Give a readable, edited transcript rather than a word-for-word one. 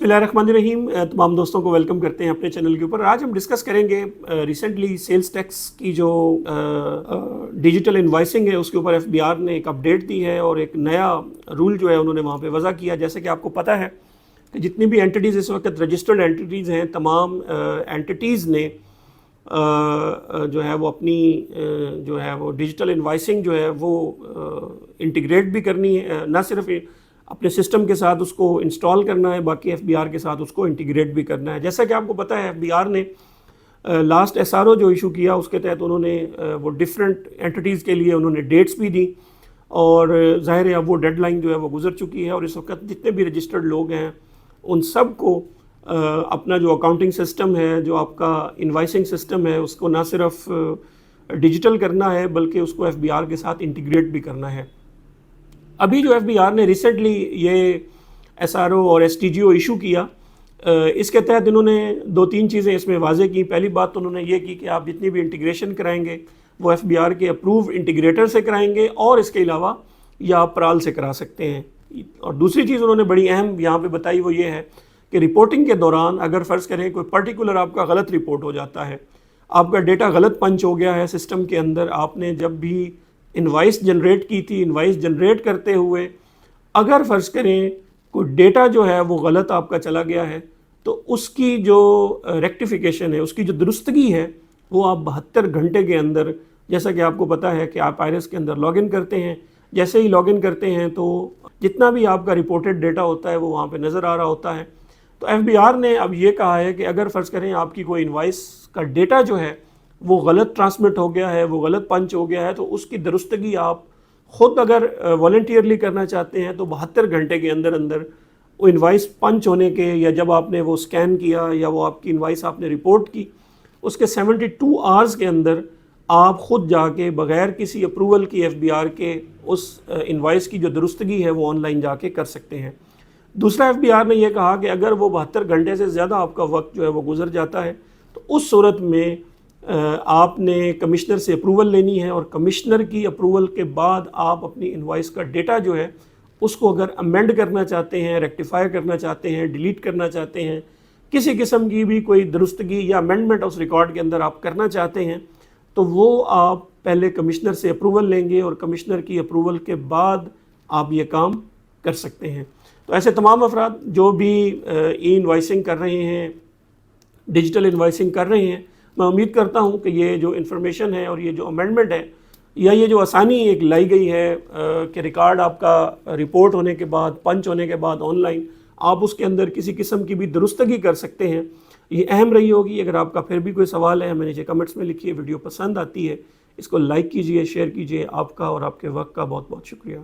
बिस्मिल्लाहिर्रहमानिर्रहीम। तमाम दोस्तों को वेलकम करते हैं अपने चैनल के ऊपर। आज हम डिस्कस करेंगे रिसेंटली सेल्स टैक्स की जो डिजिटल इनवॉइसिंग है उसके ऊपर एफबीआर ने एक अपडेट दी है और एक नया रूल जो है उन्होंने वहाँ पे वज़ा किया। जैसे कि आपको पता है कि जितनी भी एंटिटीज़ इस वक्त रजिस्टर्ड एंटिटीज़ हैं, तमाम एंटिटीज़ ने जो है वो अपनी जो है वो डिजिटल इनवॉइसिंग जो है वो इंटीग्रेट भी करनी है, ना सिर्फ अपने सिस्टम के साथ उसको इंस्टॉल करना है, बाकी एफबीआर के साथ उसको इंटीग्रेट भी करना है। जैसा कि आपको पता है एफबीआर ने लास्ट एसआरओ जो इशू किया उसके तहत उन्होंने वो डिफरेंट एंटिटीज़ के लिए उन्होंने डेट्स भी दी और ज़ाहिर है अब वो डेडलाइन जो है वो गुजर चुकी है और इस वक्त जितने भी रजिस्टर्ड लोग हैं उन सब को अपना जो अकाउंटिंग सिस्टम है, जो आपका इनवाइसिंग सिस्टम है, उसको ना सिर्फ डिजिटल करना है बल्कि उसको एफबीआर के साथ इंटीग्रेट भी करना है। अभी जो एफबीआर ने रिसेंटली ये एसआरओ और एसटीजीओ इशू किया, इसके तहत इन्होंने दो तीन चीज़ें इसमें वाजे की। पहली बात तो उन्होंने ये की कि आप जितनी भी इंटीग्रेशन कराएंगे वो एफबीआर के अप्रूव इंटीग्रेटर से कराएंगे और इसके अलावा या आप प्राल से करा सकते हैं। और दूसरी चीज़ उन्होंने बड़ी अहम यहाँ पे बताई वो ये है कि रिपोर्टिंग के दौरान अगर फ़र्ज़ करें कोई पर्टिकुलर आपका गलत रिपोर्ट हो जाता है, आपका डेटा गलत पंच हो गया है सिस्टम के अंदर, आपने जब भी इनवाइस जनरेट की थी, इनवाइस जनरेट करते हुए अगर फ़र्ज़ करें कोई डेटा जो है वो गलत आपका चला गया है तो उसकी जो रेक्टिफिकेशन है, उसकी जो दुरुस्तगी है वो आप 72 घंटे के अंदर, जैसा कि आपको पता है कि आप आईरिस के अंदर लॉगिन करते हैं, जैसे ही लॉगिन करते हैं तो जितना भी आपका रिपोर्टेड डेटा होता है वो वहाँ पे नज़र आ रहा होता है। तो एफबीआर ने अब ये कहा है कि अगर फ़र्ज़ करें आपकी कोई इनवाइस का डेटा जो है वो गलत ट्रांसमिट हो गया है, वो गलत पंच हो गया है, तो उसकी दुरुस्तगी आप ख़ुद अगर वॉलंटियरली करना चाहते हैं तो 72 घंटे के अंदर अंदर वो इनवाइस पंच होने के या जब आपने वो स्कैन किया या वो आपकी इनवाइस आपने रिपोर्ट की उसके 72 आवर्स के अंदर आप ख़ुद जाके बग़ैर किसी अप्रूवल की एफबीआर के उस इनवाइस की जो दुरुस्तगी है वो ऑनलाइन जाके कर सकते हैं। दूसरा एफबीआर ने यह कहा कि अगर वो 72 घंटे से ज़्यादा आपका वक्त जो है वो गुजर जाता है तो उस सूरत में आपने कमिश्नर से अप्रूवल लेनी है और कमिश्नर की अप्रूवल के बाद आप अपनी इनवाइस का डेटा जो है उसको अगर अमेंड करना चाहते हैं, रेक्टिफाई करना चाहते हैं, डिलीट करना चाहते हैं, किसी किस्म की भी कोई दुरुस्तगी या अमेंडमेंट उस रिकॉर्ड के अंदर आप करना चाहते हैं तो वो आप पहले कमिश्नर से अप्रूवल लेंगे और कमिश्नर की अप्रूवल के बाद आप ये काम कर सकते हैं। तो ऐसे तमाम अफराद जो भी ई इनवाइसिंग कर रहे हैं, डिजिटल इनवाइसिंग कर रहे हैं, मैं उम्मीद करता हूं कि ये जो इन्फॉर्मेशन है और ये जो अमेंडमेंट है या ये जो आसानी एक लाई गई है कि रिकॉर्ड आपका रिपोर्ट होने के बाद, पंच होने के बाद ऑनलाइन आप उसके अंदर किसी किस्म की भी दुरुस्तगी कर सकते हैं, ये अहम रही होगी। अगर आपका फिर भी कोई सवाल है हमें नीचे कमेंट्स में लिखिए। वीडियो पसंद आती है इसको लाइक कीजिए, शेयर कीजिए। आपका और आपके वक्त का बहुत बहुत शुक्रिया।